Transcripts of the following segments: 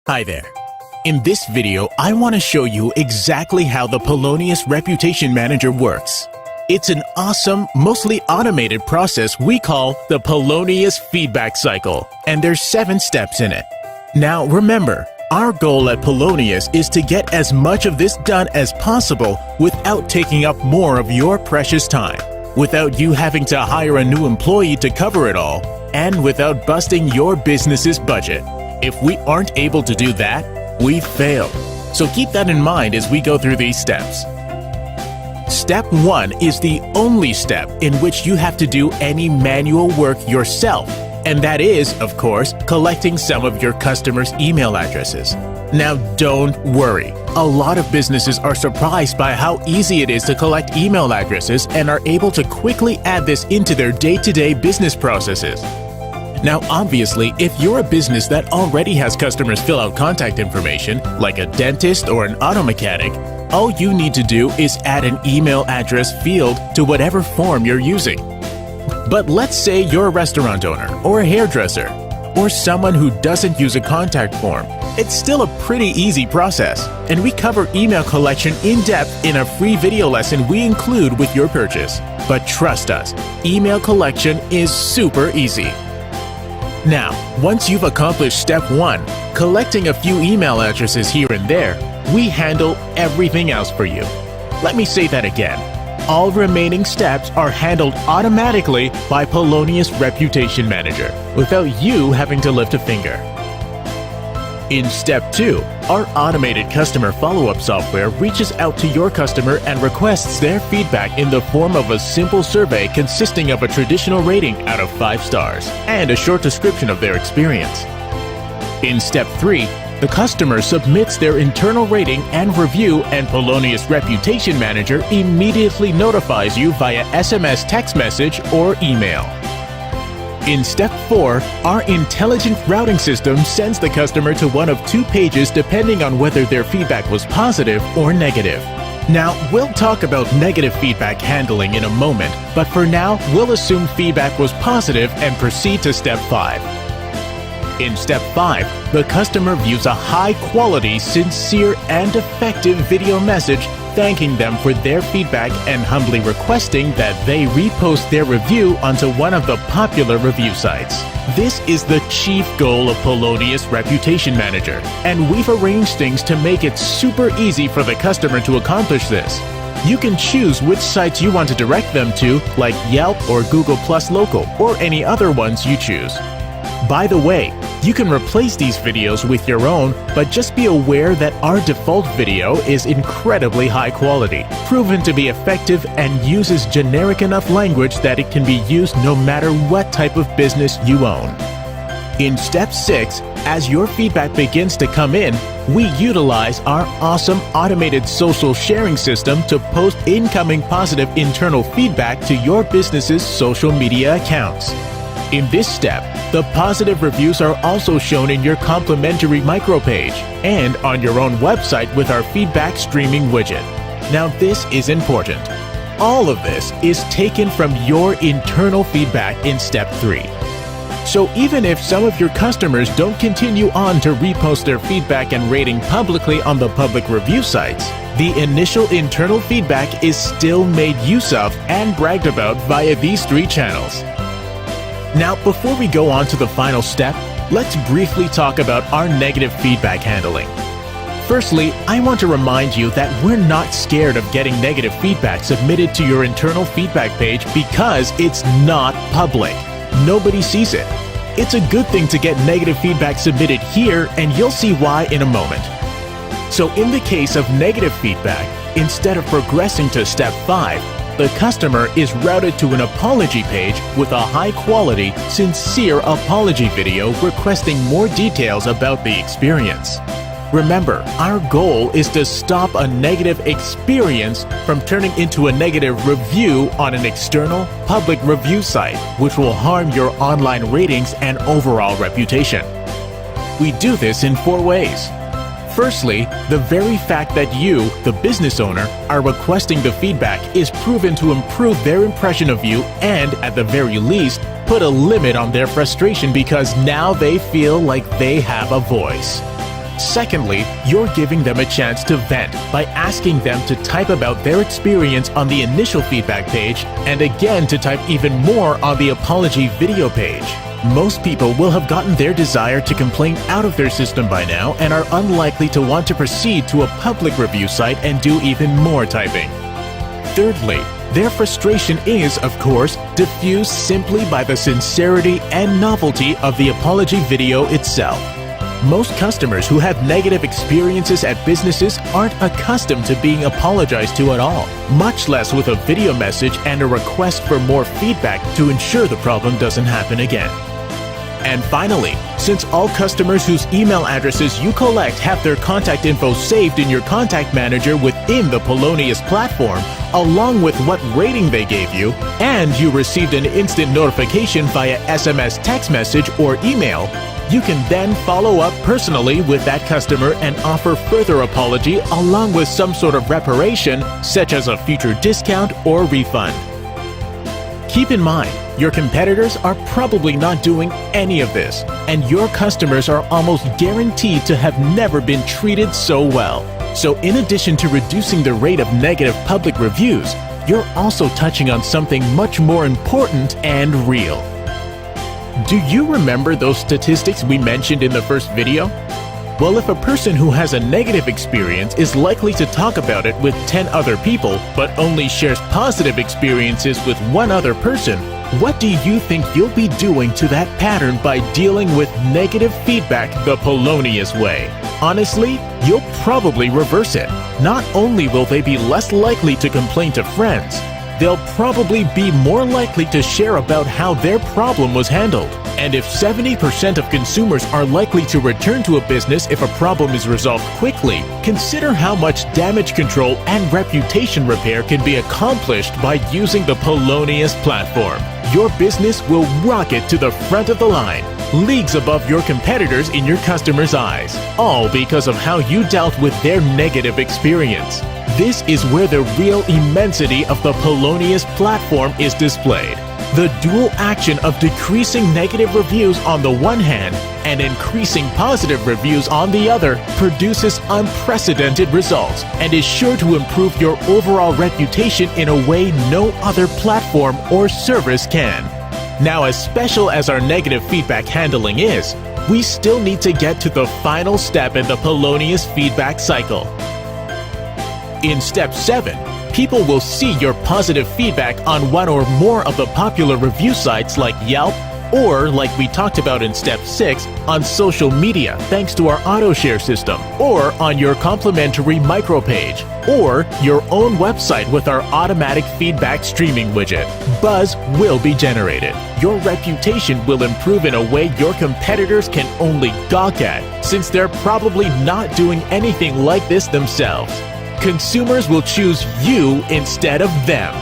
Hi there. In this video, I want to show you exactly how the Polonius Reputation Manager works. It's an awesome, mostly automated process we call the Polonius Feedback Cycle, and there's 7 steps in it. Now remember, our goal at Polonius is to get as much of this done as possible without taking up more of your precious time, without you having to hire a new employee to cover it all, and without busting your business's budget. If we aren't able to do that, we fail. So keep that in mind as we go through these steps. Step 1 is the only step in which you have to do any manual work yourself, and that is, of course, collecting some of your customers' email addresses. Now don't worry. A lot of businesses are surprised by how easy it is to collect email addresses and are able to quickly add this into their day-to-day business processes. Now, obviously, if you're a business that already has customers fill out contact information, like a dentist or an auto mechanic, all you need to do is add an email address field to whatever form you're using. But let's say you're a restaurant owner, or a hairdresser, or someone who doesn't use a contact form. It's still a pretty easy process, and we cover email collection in depth in a free video lesson we include with your purchase. But trust us, email collection is super easy. Now, once you've accomplished step 1, collecting a few email addresses here and there, we handle everything else for you. Let me say that again. All remaining steps are handled automatically by Polonius Reputation Manager, without you having to lift a finger. In step 2, our automated customer follow-up software reaches out to your customer and requests their feedback in the form of a simple survey consisting of a traditional rating out of 5 stars and a short description of their experience. In step 3, the customer submits their internal rating and review, and Polonius Reputation Manager immediately notifies you via SMS text message or email. In step 4, our intelligent routing system sends the customer to one of 2 pages depending on whether their feedback was positive or negative. Now, we'll talk about negative feedback handling in a moment, but for now, we'll assume feedback was positive and proceed to step 5. In step 5, the customer views a high-quality, sincere, and effective video message thanking them for their feedback and humbly requesting that they repost their review onto one of the popular review sites. This is the chief goal of Polonius Reputation Manager, and we've arranged things to make it super easy for the customer to accomplish this. You can choose which sites you want to direct them to, like Yelp or Google Plus Local, or any other ones you choose. By the way, you can replace these videos with your own, but just be aware that our default video is incredibly high quality, proven to be effective, and uses generic enough language that it can be used no matter what type of business you own. In step 6, as your feedback begins to come in, we utilize our awesome automated social sharing system to post incoming positive internal feedback to your business's social media accounts. In this step, the positive reviews are also shown in your complimentary micropage and on your own website with our feedback streaming widget. Now this is important. All of this is taken from your internal feedback in step 3. So even if some of your customers don't continue on to repost their feedback and rating publicly on the public review sites, the initial internal feedback is still made use of and bragged about via these 3 channels. Now, before we go on to the final step, let's briefly talk about our negative feedback handling. Firstly, I want to remind you that we're not scared of getting negative feedback submitted to your internal feedback page because it's not public. Nobody sees it. It's a good thing to get negative feedback submitted here, and you'll see why in a moment. So in the case of negative feedback, instead of progressing to step 5, the customer is routed to an apology page with a high-quality, sincere apology video requesting more details about the experience. Remember, our goal is to stop a negative experience from turning into a negative review on an external, public review site, which will harm your online ratings and overall reputation. We do this in 4 ways. Firstly, the very fact that you, the business owner, are requesting the feedback is proven to improve their impression of you and, at the very least, put a limit on their frustration because now they feel like they have a voice. Secondly, you're giving them a chance to vent by asking them to type about their experience on the initial feedback page and again to type even more on the apology video page. Most people will have gotten their desire to complain out of their system by now and are unlikely to want to proceed to a public review site and do even more typing. Thirdly, their frustration is, of course, diffused simply by the sincerity and novelty of the apology video itself. Most customers who have negative experiences at businesses aren't accustomed to being apologized to at all, much less with a video message and a request for more feedback to ensure the problem doesn't happen again. And finally, since all customers whose email addresses you collect have their contact info saved in your contact manager within the Polonius platform, along with what rating they gave you, and you received an instant notification via SMS text message or email, you can then follow up personally with that customer and offer further apology along with some sort of reparation, such as a future discount or refund. Keep in mind, your competitors are probably not doing any of this, and your customers are almost guaranteed to have never been treated so well. So in addition to reducing the rate of negative public reviews, you're also touching on something much more important and real. Do you remember those statistics we mentioned in the first video? Well, if a person who has a negative experience is likely to talk about it with 10 other people, but only shares positive experiences with one other person, what do you think you'll be doing to that pattern by dealing with negative feedback the Polonius way? Honestly, you'll probably reverse it. Not only will they be less likely to complain to friends, they'll probably be more likely to share about how their problem was handled. And if 70% of consumers are likely to return to a business if a problem is resolved quickly, consider how much damage control and reputation repair can be accomplished by using the Polonius platform. Your business will rocket to the front of the line, leagues above your competitors in your customers' eyes, all because of how you dealt with their negative experience. This is where the real immensity of the Polonius platform is displayed. The dual action of decreasing negative reviews on the one hand and increasing positive reviews on the other produces unprecedented results and is sure to improve your overall reputation in a way no other platform or service can. Now, as special as our negative feedback handling is, we still need to get to the final step in the Polonius Feedback Cycle. In Step 7, people will see your positive feedback on one or more of the popular review sites like Yelp, or, like we talked about in Step 6, on social media thanks to our auto-share system, or on your complimentary micropage, or your own website with our automatic feedback streaming widget. Buzz will be generated. Your reputation will improve in a way your competitors can only gawk at, since they're probably not doing anything like this themselves. Consumers will choose you instead of them.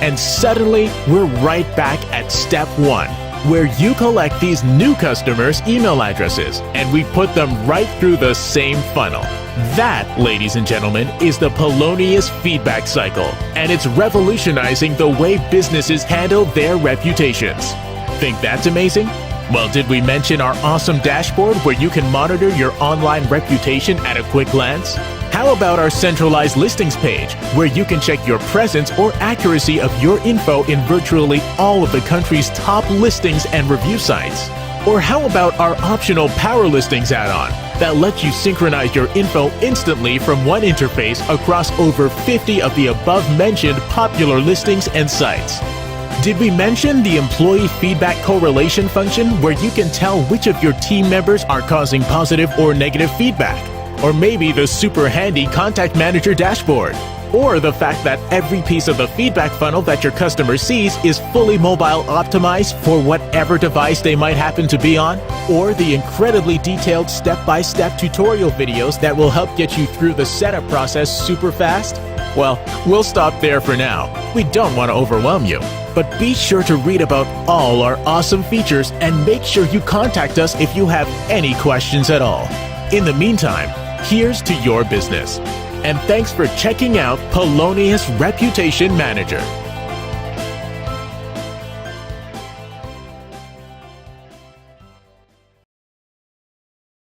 And suddenly, we're right back at Step 1, where you collect these new customers' email addresses, and we put them right through the same funnel. That, ladies and gentlemen, is the Polonius Feedback Cycle, and it's revolutionizing the way businesses handle their reputations. Think that's amazing? Well, did we mention our awesome dashboard where you can monitor your online reputation at a quick glance? How about our centralized listings page, where you can check your presence or accuracy of your info in virtually all of the country's top listings and review sites? Or how about our optional Power Listings add-on that lets you synchronize your info instantly from one interface across over 50 of the above-mentioned popular listings and sites? Did we mention the employee feedback correlation function, where you can tell which of your team members are causing positive or negative feedback? Or maybe the super handy Contact Manager dashboard? Or the fact that every piece of the feedback funnel that your customer sees is fully mobile optimized for whatever device they might happen to be on? Or the incredibly detailed step-by-step tutorial videos that will help get you through the setup process super fast? Well, we'll stop there for now. We don't want to overwhelm you. But be sure to read about all our awesome features and make sure you contact us if you have any questions at all. In the meantime, here's to your business. And thanks for checking out Polonius Reputation Manager.